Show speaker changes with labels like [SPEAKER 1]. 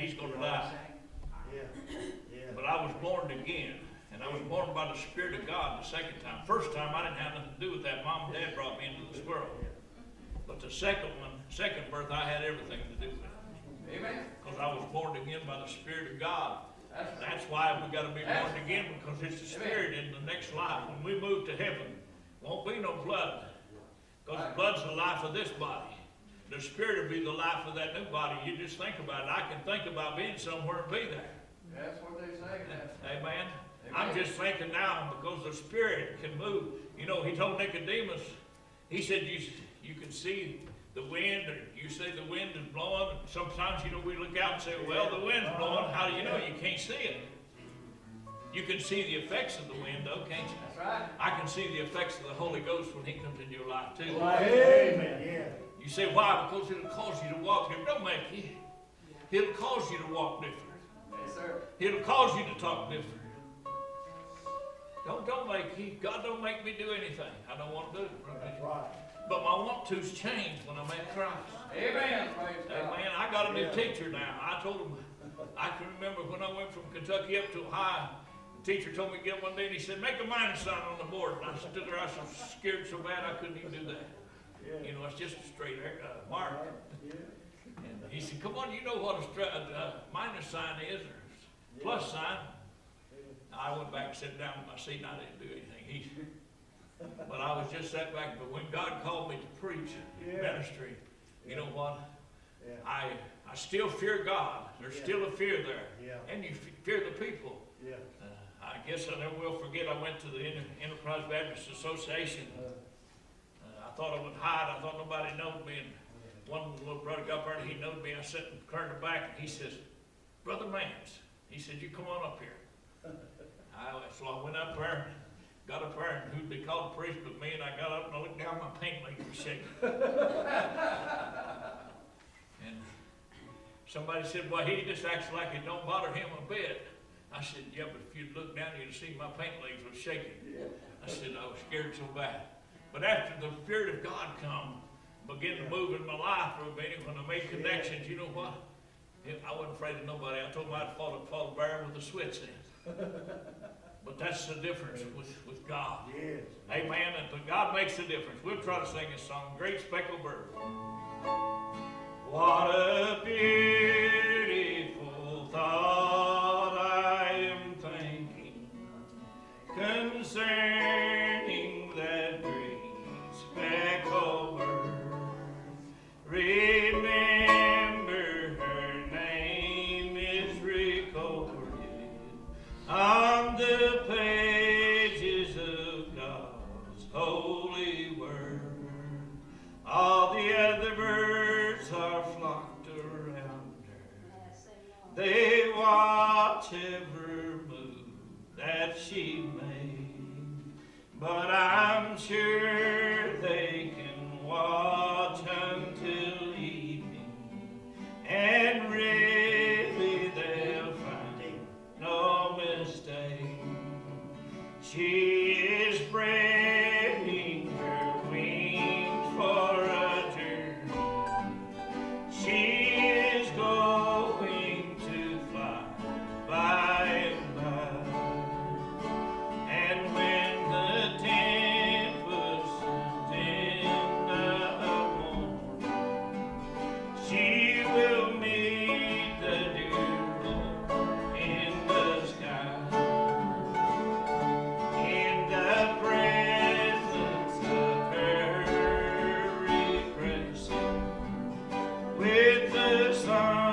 [SPEAKER 1] he's going to die. But I was born again. And I was born by the Spirit of God the second time. First time, I didn't have nothing to do with that. Mom and Dad brought me into this world. But the second birth, I had everything to do with it.
[SPEAKER 2] Amen.
[SPEAKER 1] Because I was born again by the Spirit of God. That's why we got to be born again, because it's the Spirit in the next life. When we move to heaven, won't be no blood. Because the blood's the life of this body. The Spirit will be the life of that new body. You just think about it. I can think about being somewhere and be there.
[SPEAKER 2] That's what they say.
[SPEAKER 1] Amen. I'm just thinking now, because the Spirit can move. You know, he told Nicodemus, he said, you can see the wind, or you say the wind is blowing. Sometimes, you know, we look out and say, well, the wind's blowing. How do you know? You can't see it. You can see the effects of the wind, though, can't you?
[SPEAKER 2] That's right.
[SPEAKER 1] I can see the effects of the Holy Ghost when he comes into your life, too.
[SPEAKER 3] Amen. Yeah.
[SPEAKER 1] You say, why? Because it'll cause you to walk different. Don't make you. It'll cause you to walk different.
[SPEAKER 2] Yes, sir.
[SPEAKER 1] It'll cause you to talk different. Don't make you. God don't make me do anything I don't want to do.
[SPEAKER 3] That's right.
[SPEAKER 1] But my want to's changed when I met Christ.
[SPEAKER 2] Amen. Praise God.
[SPEAKER 1] Amen. I got a new teacher now. I told him, I can remember when I went from Kentucky up to Ohio, the teacher told me to get one day and he said, make a minus sign on the board. And I stood there, I was scared so bad I couldn't even do that. You know, it's just a straight mark. And he said, come on, you know what a minus sign is, or plus sign. I went back and sat down in my seat and I didn't do anything. But I was just sat back. But when God called me to preach ministry, you know what? I still fear God. There's still a fear there. And you fear the people. I guess I never will forget, I went to the Enterprise Baptist Association. I thought I would hide. I thought nobody knowed me. And one little brother got up there and he knowed me. I sat and turned her back and he says, Brother Mance, he said, you come on up here. So I went up there, got up there, and who'd be called a priest but me, and I got up and I looked down, my paint legs were shaking. And somebody said, well, he just acts like it don't bother him a bit. I said, yeah, but if you'd look down, you'd see my paint legs were shaking. I said, I was scared so bad. But after the Spirit of God come, began to move in my life, when I made connections, you know what? I wasn't afraid of nobody. I told him I'd fought a bear with a switch in. But that's the difference with God.
[SPEAKER 3] Yes.
[SPEAKER 1] Amen. And God makes the difference. We'll try to sing this song, Great Speckled Bird. What a beautiful thought I am thinking concerning that great speckled bird. Remember her name is recorded on the pages of God's holy word. All the other birds are flocked around her. They watch every move that she made. But I'm sure they can watch until evening, and really they'll find no mistake. She is spreading her wings for a journey. She is going to fly by and by. And when the tempest is in the morning, she will meet the dear Lord in the sky. In the presence of her refreshing, with the sun